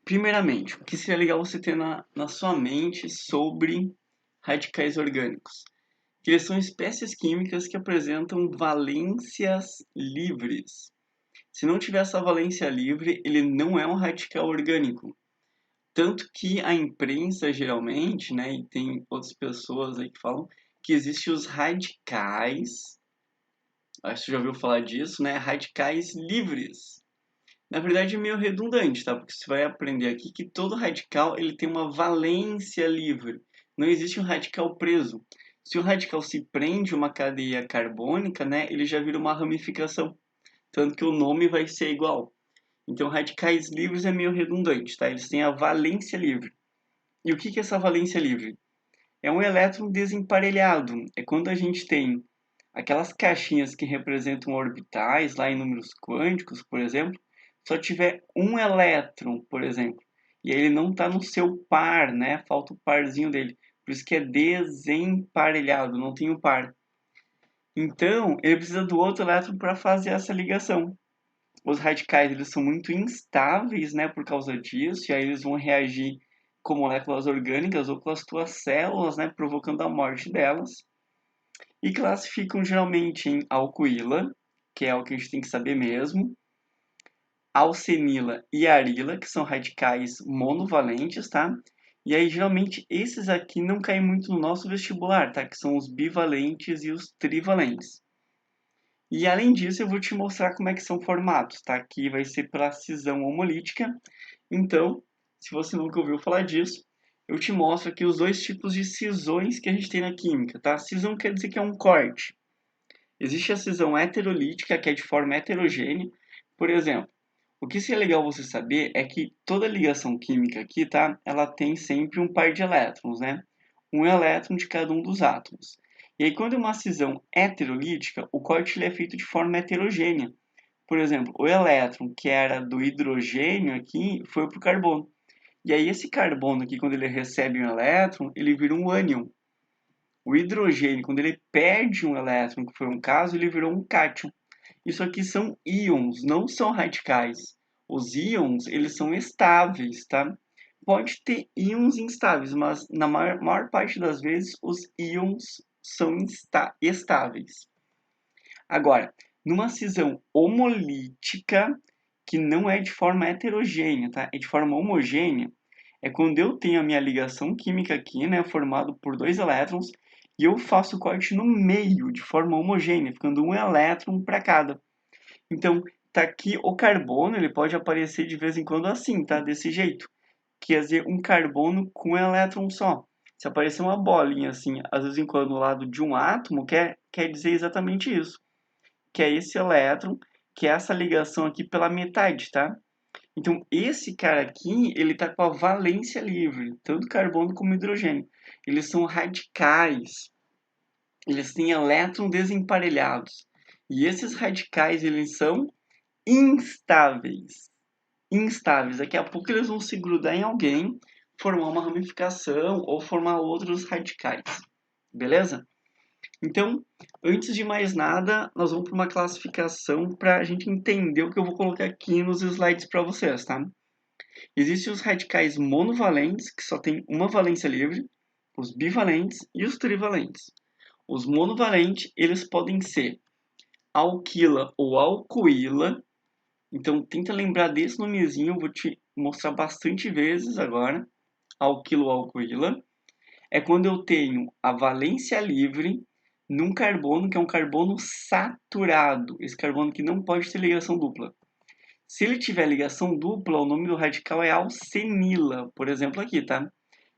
Primeiramente, o que seria legal você ter na sua mente sobre radicais orgânicos? Que eles são espécies químicas que apresentam valências livres. Se não tiver essa valência livre, ele não é um radical orgânico. Tanto que a imprensa geralmente, né, e tem outras pessoas aí que falam que existem os radicais, acho que você já ouviu falar disso, né, radicais livres. Na verdade é meio redundante, tá? Porque você vai aprender aqui que todo radical ele tem uma valência livre. Não existe um radical preso. Se o radical se prende a uma cadeia carbônica, né, ele já vira uma ramificação. Tanto que o nome vai ser igual. Então, radicais livres é meio redundante, tá? Eles têm a valência livre. E o que é essa valência livre? É um elétron desemparelhado. É quando a gente tem aquelas caixinhas que representam orbitais, lá em números quânticos, por exemplo, só tiver um elétron, por exemplo, e ele não está no seu par, né? Falta o parzinho dele. Por isso que é desemparelhado, não tem o par. Então, ele precisa do outro elétron para fazer essa ligação. Os radicais eles são muito instáveis, né, por causa disso, e aí eles vão reagir com moléculas orgânicas ou com as tuas células, né, provocando a morte delas. E classificam geralmente em alquila, que é o que a gente tem que saber mesmo, alcenila e arila, que são radicais monovalentes, tá? E aí, geralmente, esses aqui não caem muito no nosso vestibular, tá? Que são os bivalentes e os trivalentes. E além disso, eu vou te mostrar como é que são formatos, tá? Aqui vai ser pela cisão homolítica. Então, se você nunca ouviu falar disso, eu te mostro aqui os dois tipos de cisões que a gente tem na química, tá? Cisão quer dizer que é um corte. Existe a cisão heterolítica, que é de forma heterogênea. Por exemplo, o que seria legal você saber é que toda ligação química aqui, tá? Ela tem sempre um par de elétrons, né? Um elétron de cada um dos átomos. E aí, quando é uma cisão heterolítica, o corte ele é feito de forma heterogênea. Por exemplo, o elétron que era do hidrogênio aqui foi para o carbono. E aí, esse carbono aqui, quando ele recebe um elétron, ele vira um ânion. O hidrogênio, quando ele perde um elétron, que foi um caso, ele virou um cátion. Isso aqui são íons, não são radicais. Os íons, eles são estáveis, tá? Pode ter íons instáveis, mas na maior parte das vezes os íons são estáveis. Agora, numa cisão homolítica, que não é de forma heterogênea, tá? É de forma homogênea, é quando eu tenho a minha ligação química aqui, né, formado por dois elétrons, e eu faço o corte no meio, de forma homogênea, ficando um elétron para cada. Então, tá aqui o carbono, ele pode aparecer de vez em quando assim, tá? Desse jeito. Quer dizer, um carbono com um elétron só. Se aparecer uma bolinha assim, às vezes em quando no lado de um átomo, quer dizer exatamente isso. Que é esse elétron, que é essa ligação aqui pela metade, tá? Então, esse cara aqui, ele tá com a valência livre, tanto carbono como hidrogênio. Eles são radicais. Eles têm elétrons desemparelhados. E esses radicais, eles são instáveis. Instáveis. Daqui a pouco eles vão se grudar em alguém, formar uma ramificação ou formar outros radicais. Beleza? Então, antes de mais nada, nós vamos para uma classificação para a gente entender o que eu vou colocar aqui nos slides para vocês, tá? Existem os radicais monovalentes, que só tem uma valência livre, os bivalentes e os trivalentes. Os monovalentes, eles podem ser alquila ou alcoíla. Então, tenta lembrar desse nomezinho, eu vou te mostrar bastante vezes agora. Alquila ou alcoíla. É quando eu tenho a valência livre num carbono que é um carbono saturado. Esse carbono que não pode ter ligação dupla. Se ele tiver ligação dupla, o nome do radical é alcenila. Por exemplo, aqui, tá?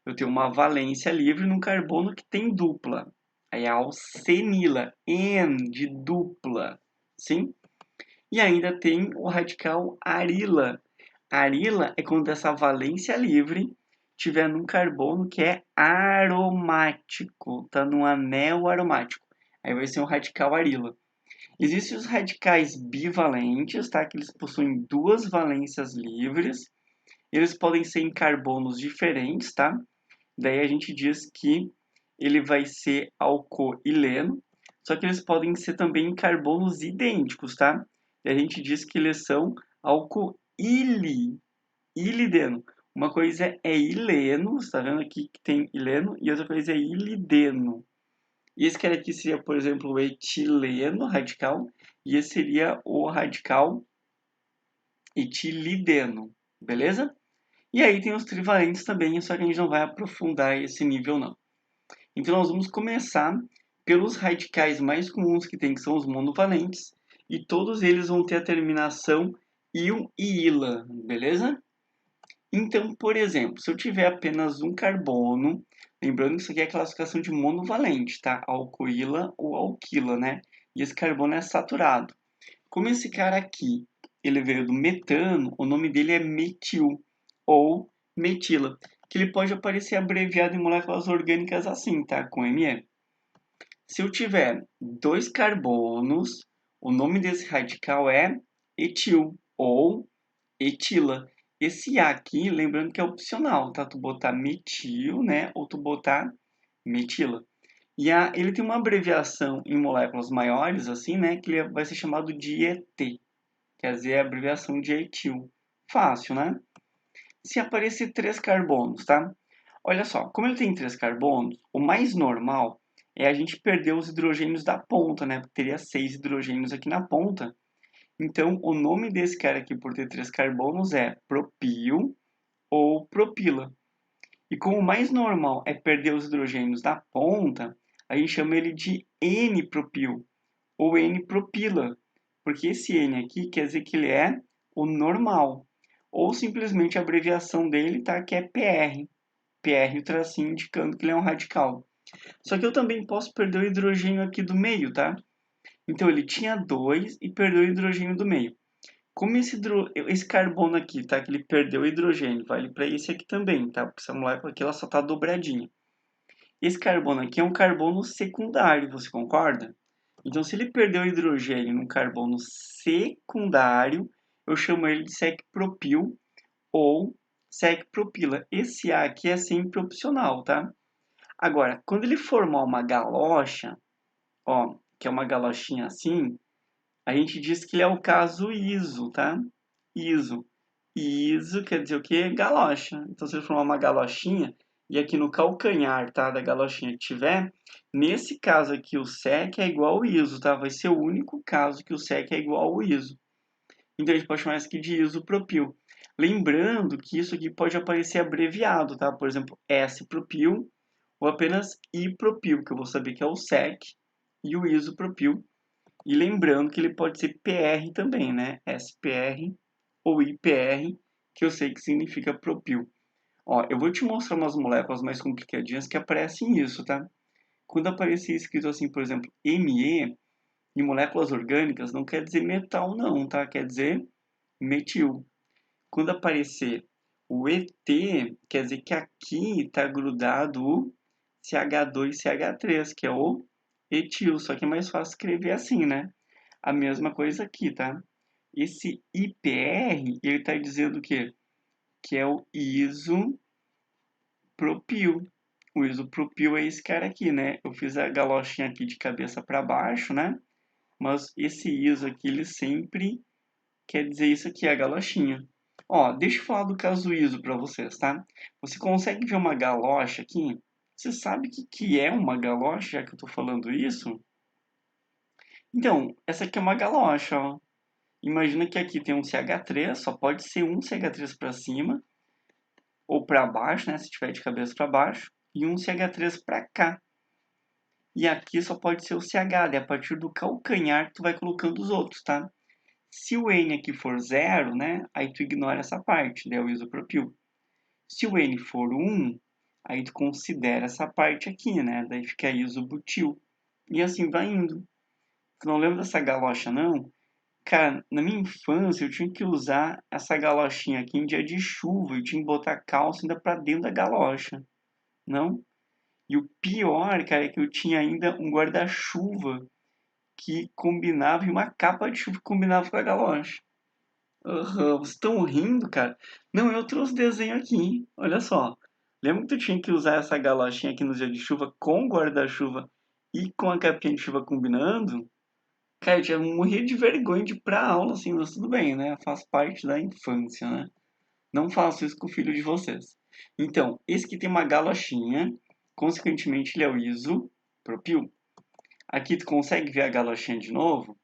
Eu tenho uma valência livre num carbono que tem dupla. Aí é alcenila, N de dupla, sim? E ainda tem o radical arila. Arila é quando essa valência livre tiver num carbono que é aromático, tá num anel aromático. Aí vai ser um radical arila. Existem os radicais bivalentes, tá? Que eles possuem duas valências livres. Eles podem ser em carbonos diferentes, tá? Daí a gente diz que ele vai ser alcoileno, só que eles podem ser também em carbonos idênticos, tá? E a gente diz que eles são alcoilideno. Uma coisa é ileno, você está vendo aqui que tem ileno, e outra coisa é ilideno. E esse cara aqui seria, por exemplo, o etileno radical, e esse seria o radical etilideno, beleza? E aí tem os trivalentes também, só que a gente não vai aprofundar esse nível não. Então nós vamos começar pelos radicais mais comuns que tem, que são os monovalentes, e todos eles vão ter a terminação il e ila, beleza? Então, por exemplo, se eu tiver apenas um carbono, lembrando que isso aqui é a classificação de monovalente, tá? Alcoíla ou alquila, né? E esse carbono é saturado. Como esse cara aqui, ele veio do metano, o nome dele é metil ou metila, que ele pode aparecer abreviado em moléculas orgânicas assim, tá? Com Me. Se eu tiver dois carbonos, o nome desse radical é etil ou etila. Esse A aqui, lembrando que é opcional, tá? Tu botar metil, né? Ou tu botar metila. E ele tem uma abreviação em moléculas maiores, assim, né? Que ele vai ser chamado de ET. Quer dizer, é a abreviação de etil. Fácil, né? Se aparecer três carbonos, tá? Olha só, como ele tem três carbonos, o mais normal é a gente perder os hidrogênios da ponta, né? Porque teria 6 hidrogênios aqui na ponta. Então, o nome desse cara aqui, por ter três carbonos, é propil ou propila. E como o mais normal é perder os hidrogênios da ponta, a gente chama ele de N-propil ou N-propila, porque esse N aqui quer dizer que ele é o normal, ou simplesmente a abreviação dele, tá? Que é PR. PR, o tracinho indicando que ele é um radical. Só que eu também posso perder o hidrogênio aqui do meio, tá? Então ele tinha 2 e perdeu o hidrogênio do meio. Como esse carbono aqui, tá? Que ele perdeu o hidrogênio, vale para esse aqui também, tá? Porque essa molécula aqui ela só tá dobradinha. Esse carbono aqui é um carbono secundário, você concorda? Então, se ele perdeu o hidrogênio num carbono secundário, eu chamo ele de sec-propil ou sec-propila. Esse A aqui é sempre opcional, tá? Agora, quando ele formar uma galocha, ó, que é uma galochinha assim, a gente diz que ele é o caso iso, tá? Iso. Iso quer dizer o quê? Galocha. Então, se ele formar uma galochinha, e aqui no calcanhar, tá, da galochinha que tiver, nesse caso aqui o sec é igual ao iso, tá? Vai ser o único caso que o sec é igual ao iso. Então, a gente pode chamar isso aqui de isopropil. Lembrando que isso aqui pode aparecer abreviado, tá? Por exemplo, S-propil ou apenas I-propil, que eu vou saber que é o sec, e o isopropil. E lembrando que ele pode ser PR também, né? SPR ou IPR, que eu sei que significa propil. Ó, eu vou te mostrar umas moléculas mais complicadinhas que aparecem isso, tá? Quando aparecer escrito assim, por exemplo, Me, em moléculas orgânicas, não quer dizer metal não, tá? Quer dizer metil. Quando aparecer o ET, quer dizer que aqui está grudado o CH2CH3, que é o etil, só que é mais fácil escrever assim, né? A mesma coisa aqui, tá? Esse IPR, ele está dizendo o quê? Que é o isopropil. O isopropil é esse cara aqui, né? Eu fiz a galochinha aqui de cabeça para baixo, né? Mas esse iso aqui, ele sempre quer dizer isso aqui, a galochinha. Ó, deixa eu falar do caso iso para vocês, tá? Você consegue ver uma galocha aqui? Você sabe o que é uma galocha, já que eu estou falando isso? Então, essa aqui é uma galocha, ó. Imagina que aqui tem um CH3, só pode ser um CH3 para cima ou para baixo, né, se tiver de cabeça para baixo, e um CH3 para cá. E aqui só pode ser o CH, daí a partir do calcanhar tu vai colocando os outros, tá? Se o N aqui for 0, né, aí tu ignora essa parte, daí é o isopropil. Se o N for 1, aí tu considera essa parte aqui, né, daí fica isobutil. E assim vai indo. Tu não lembra dessa galocha, não? Cara, na minha infância eu tinha que usar essa galochinha aqui em dia de chuva. Eu tinha que botar a calça ainda pra dentro da galocha, não? E o pior, cara, é que eu tinha ainda um guarda-chuva que combinava e uma capa de chuva que combinava com a galocha. Aham, vocês estão rindo, cara? Não, eu trouxe desenho aqui, olha só. Lembra que tu tinha que usar essa galochinha aqui no dia de chuva com guarda-chuva e com a capinha de chuva combinando? Cara, eu tinha morrido de vergonha de ir pra aula, assim, mas tudo bem, né? Faz parte da infância, né? Não façam isso com o filho de vocês. Então, esse aqui tem uma galochinha, consequentemente ele é o isopropil. Aqui tu consegue ver a galochinha de novo?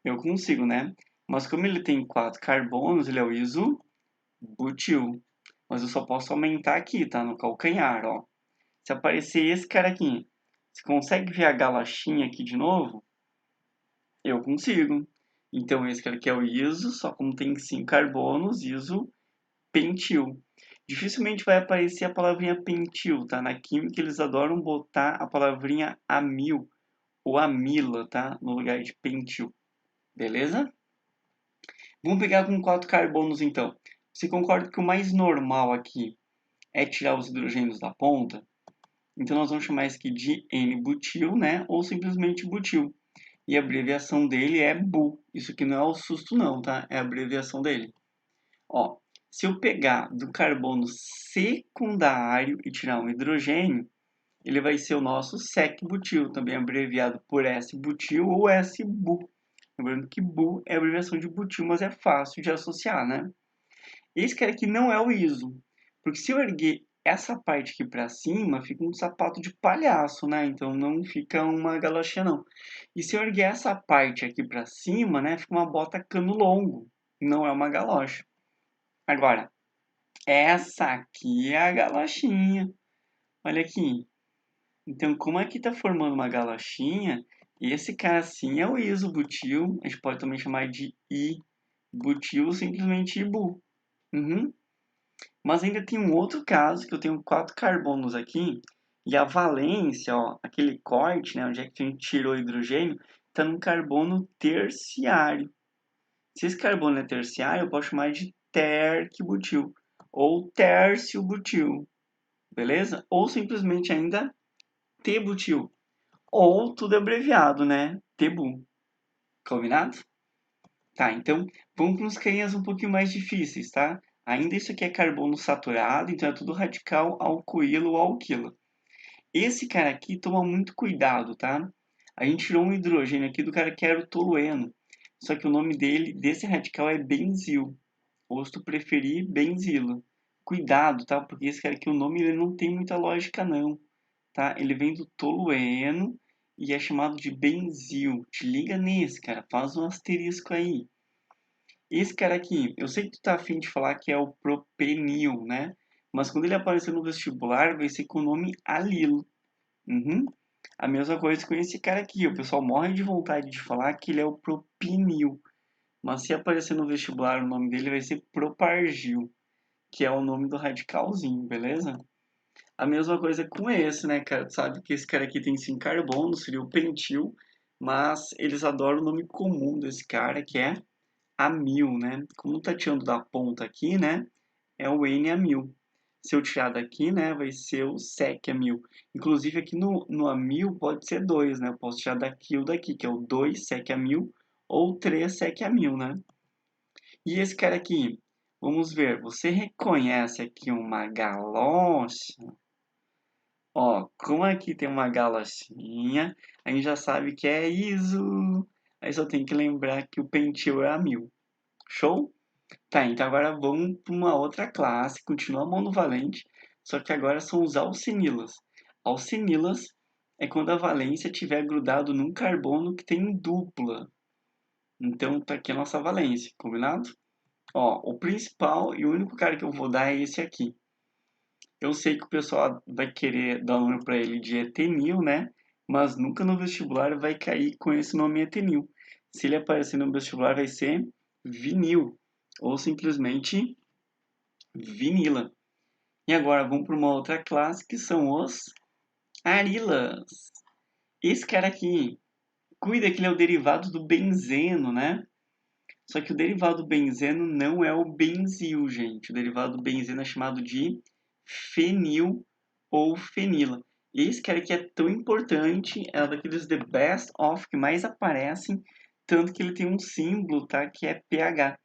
Eu consigo, né? Mas como ele tem 4 carbonos, ele é o isobutil. Mas eu só posso aumentar aqui, tá? No calcanhar, ó. Se aparecer esse cara aqui, você consegue ver a galochinha aqui de novo? Eu consigo. Então esse cara aqui é o iso, só como tem 5 carbonos, isopentil. Dificilmente vai aparecer a palavrinha pentil, tá? Na química eles adoram botar a palavrinha amil ou amila, tá? No lugar de pentil. Beleza? Vamos pegar com 4 carbonos então. Você concorda que o mais normal aqui é tirar os hidrogênios da ponta? Então nós vamos chamar isso aqui de N-butil, né? Ou simplesmente butil. E a abreviação dele é BU. Isso aqui não é o susto não, tá? É a abreviação dele. Ó, se eu pegar do carbono secundário e tirar um hidrogênio, ele vai ser o nosso sec-butil, também abreviado por S-butil ou S-bu. Lembrando que Bu é a abreviação de butil, mas é fácil de associar, né? Esse cara aqui não é o ISO, porque se eu erguer essa parte aqui para cima, fica um sapato de palhaço, né? Então não fica uma galochinha não. E se eu erguer essa parte aqui para cima, né, fica uma bota cano longo, não é uma galocha. Agora, essa aqui é a galochinha. Olha aqui. Então, como aqui está formando uma galochinha, esse cara sim é o isobutil. A gente pode também chamar de I-butil ou simplesmente Ibu. Uhum. Mas ainda tem um outro caso, que eu tenho 4 carbonos aqui, e a valência, ó, aquele corte, né, onde é que a gente tirou o hidrogênio, está num carbono terciário. Se esse carbono é terciário, eu posso chamar de terquibutil, ou tércio-butil, beleza? Ou simplesmente ainda T-butil, ou tudo abreviado, né? Tebu. Combinado? Tá, então vamos para uns carinhas um pouquinho mais difíceis, tá? Ainda isso aqui é carbono saturado, então é tudo radical alquilo ou alquila. Esse cara aqui toma muito cuidado, tá? A gente tirou um hidrogênio aqui do cara que era o tolueno. Só que o nome dele, desse radical, é benzil. Ou se tu preferir, benzila. Cuidado, tá? Porque esse cara aqui, o nome ele não tem muita lógica não, tá? Ele vem do tolueno e é chamado de benzil. Te liga nesse, cara. Faz um asterisco aí. Esse cara aqui, eu sei que tu tá afim de falar que é o propenil, né? Mas quando ele aparecer no vestibular, vai ser com o nome alilo. Uhum. A mesma coisa com esse cara aqui. O pessoal morre de vontade de falar que ele é o propinil. Mas se aparecer no vestibular, o nome dele vai ser propargil, que é o nome do radicalzinho, beleza? A mesma coisa com esse, né, cara? Tu sabe que esse cara aqui tem 5 carbonos, seria o pentil, mas eles adoram o nome comum desse cara, que é amil, né? Como tá tirando da ponta aqui, né? É o N-amil. Se eu tirar daqui, né? Vai ser o sec-amil. Inclusive aqui no amil pode ser 2, né? Eu posso tirar daqui ou daqui, que é o 2 sec-amil ou 3 sec-amil, né? E esse cara aqui, vamos ver. Você reconhece aqui uma galocha? Ó, como aqui tem uma galochinha, a gente já sabe que é iso. Aí só tem que lembrar que o pentil é amil. Show? Tá, então agora vamos para uma outra classe, continua monovalente, só que agora são os alcenilas. Alcenilas é quando a valência estiver grudado num carbono que tem dupla. Então tá aqui a nossa valência, combinado? Ó, o principal e o único cara que eu vou dar é esse aqui. Eu sei que o pessoal vai querer dar o nome para ele de etenil, né? Mas nunca no vestibular vai cair com esse nome etenil. Se ele aparecer no vestibular vai ser vinil ou simplesmente vinila. E agora vamos para uma outra classe que são os arilas. Esse cara aqui, cuida que ele é o derivado do benzeno, né? Só que o derivado do benzeno não é o benzil, gente. O derivado do benzeno é chamado de fenil ou fenila. Esse cara aqui é tão importante, é um daqueles the best of que mais aparecem, tanto que ele tem um símbolo, tá? Que é pH.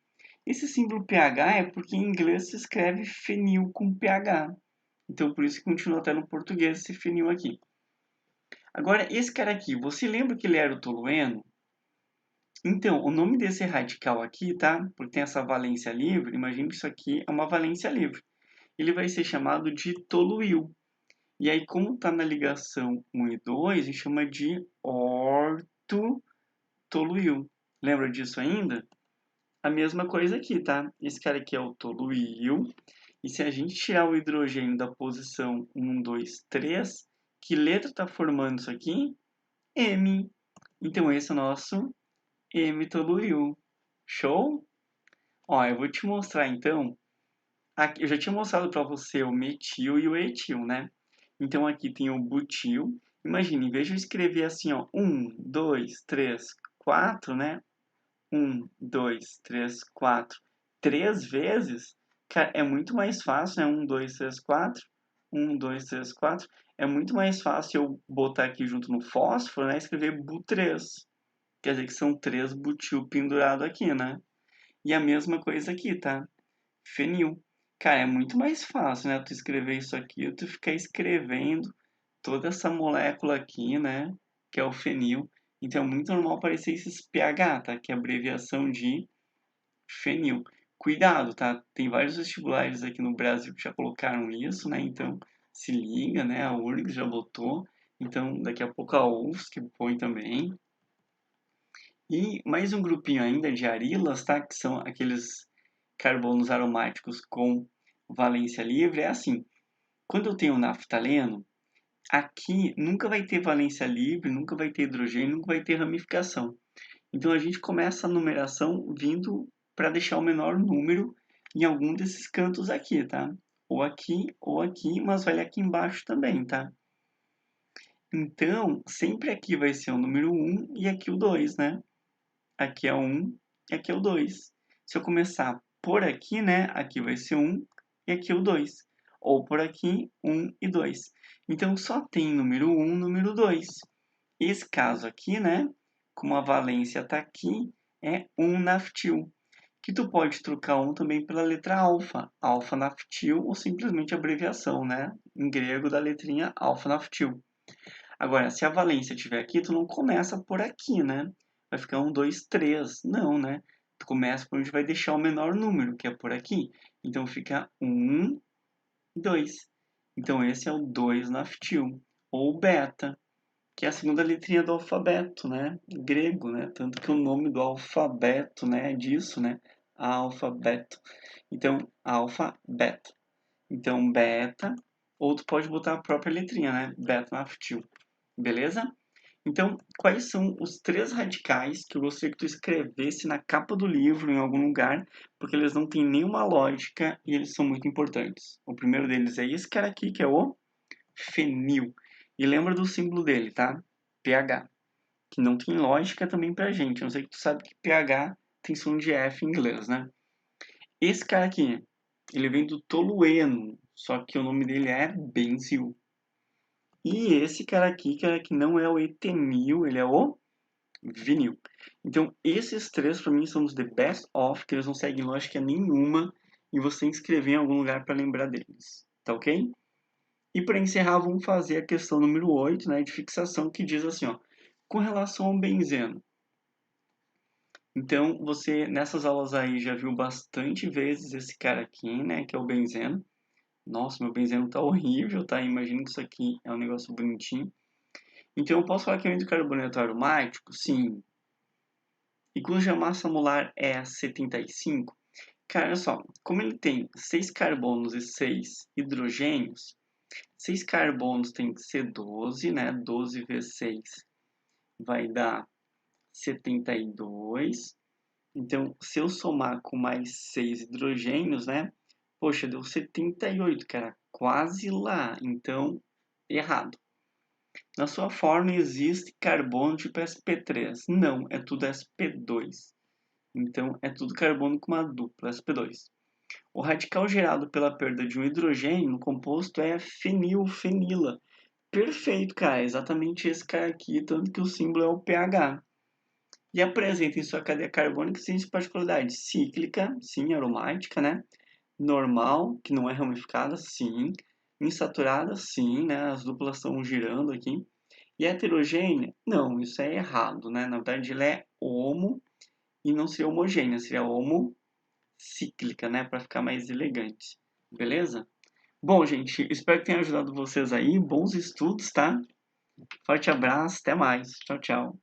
Esse símbolo pH é porque em inglês se escreve fenil com pH. Então por isso que continua até no português esse fenil aqui. Agora esse cara aqui, você lembra que ele era o tolueno? Então, o nome desse radical aqui, tá? Porque tem essa valência livre, imagine que isso aqui é uma valência livre. Ele vai ser chamado de toluil. E aí, como está na ligação 1 e 2, a gente chama de ortotoluil. Lembra disso ainda? A mesma coisa aqui, tá? Esse cara aqui é o toluil. E se a gente tirar o hidrogênio da posição 1, 2, 3, que letra está formando isso aqui? M. Então, esse é o nosso M-toluil. Show? Ó, eu vou te mostrar então. Aqui, eu já tinha mostrado para você o metil e o etil, né? Então aqui tem o butil. Imagine, em vez de eu escrever assim, ó, 1, 2, 3, 4, né? 1, 2, 3, 4, 3 vezes, cara, é muito mais fácil, né? 1, 2, 3, 4. 1, 2, 3, 4. É muito mais fácil eu botar aqui junto no fósforo, né? Escrever Bu3. Quer dizer que são 3 butil pendurado aqui, né? E a mesma coisa aqui, tá? Fenil. Cara, é muito mais fácil, né? Tu escrever isso aqui, tu ficar escrevendo toda essa molécula aqui, né? Que é o fenil. Então é muito normal aparecer esses pH, tá? Que é a abreviação de fenil. Cuidado, tá? Tem vários vestibulares aqui no Brasil que já colocaram isso, né? Então se liga, né? A URGS já botou. Então daqui a pouco a UFSC põe também. E mais um grupinho ainda de arilas, tá? Que são aqueles carbonos aromáticos com valência livre. É assim, quando eu tenho naftaleno, aqui nunca vai ter valência livre, nunca vai ter hidrogênio, nunca vai ter ramificação. Então a gente começa a numeração vindo para deixar o menor número em algum desses cantos aqui, tá? Ou aqui, mas vai aqui embaixo também, tá? Então, sempre aqui vai ser o número 1 e aqui o 2, né? Aqui é o 1 e aqui é o 2. Se eu começar por aqui, né? Aqui vai ser 1 e aqui é o 2. Ou por aqui, 1 e 2. Então, só tem número 1, número 2. Esse caso aqui, né? Como a valência está aqui, é 1 naftil. Que tu pode trocar 1 também pela letra alfa. Alfa naftil ou simplesmente abreviação, né? Em grego da letrinha alfa naftil. Agora, se a valência estiver aqui, tu não começa por aqui, né? Vai ficar 1, 2, 3. Não, né? Tu começa por onde vai deixar o menor número, que é por aqui. Então fica 1, 2. Então esse é o 2 naftil. Ou beta, que é a segunda letrinha do alfabeto, né? Grego, né? Tanto que o nome do alfabeto, né, é disso, né? Alfabeto. Então, alfa, beta. Então, beta, ou tu pode botar a própria letrinha, né? Beta naftil. Beleza? Então, quais são os 3 radicais que eu gostaria que tu escrevesse na capa do livro, em algum lugar, porque eles não têm nenhuma lógica e eles são muito importantes. O primeiro deles é esse cara aqui, que é o fenil. E lembra do símbolo dele, tá? pH. Que não tem lógica também pra gente. Eu não sei que tu sabe que pH tem som de F em inglês, né? Esse cara aqui, ele vem do tolueno, só que o nome dele é benzil. E esse cara aqui não é o etenil, ele é o vinil. Então, esses 3 para mim são os the best of, que eles não seguem lógica nenhuma e você tem que escrever em algum lugar para lembrar deles. Tá ok? E para encerrar, vamos fazer a questão número 8, né, de fixação, que diz assim, ó, com relação ao benzeno. Então, você nessas aulas aí já viu bastante vezes esse cara aqui, né, que é o benzeno. Nossa, meu benzeno tá horrível, tá? Imagina que isso aqui é um negócio bonitinho. Então, eu posso falar que é um carboneto aromático? Sim. E cuja massa molar é 75? Cara, olha só, como ele tem 6 carbonos e 6 hidrogênios, 6 carbonos tem que ser 12, né? 12 vezes 6 vai dar 72. Então, se eu somar com mais 6 hidrogênios, né? Poxa, deu 78, cara. Quase lá. Então, errado. Na sua forma existe carbono tipo sp3. Não, é tudo sp2. Então, é tudo carbono com uma dupla, sp2. O radical gerado pela perda de um hidrogênio no composto é fenilfenila. Perfeito, cara. É exatamente esse cara aqui, tanto que o símbolo é o pH. E apresenta em sua cadeia carbônica seguinte particularidade: cíclica, sim, aromática, né? Normal, que não é ramificada, sim. Insaturada, sim, né? As duplas estão girando aqui. E heterogênea? Não, isso é errado, né? Na verdade, ele é homo e não seria homogênea, seria homocíclica, né? Para ficar mais elegante. Beleza? Bom, gente, espero que tenha ajudado vocês aí. Bons estudos, tá? Forte abraço, até mais. Tchau, tchau.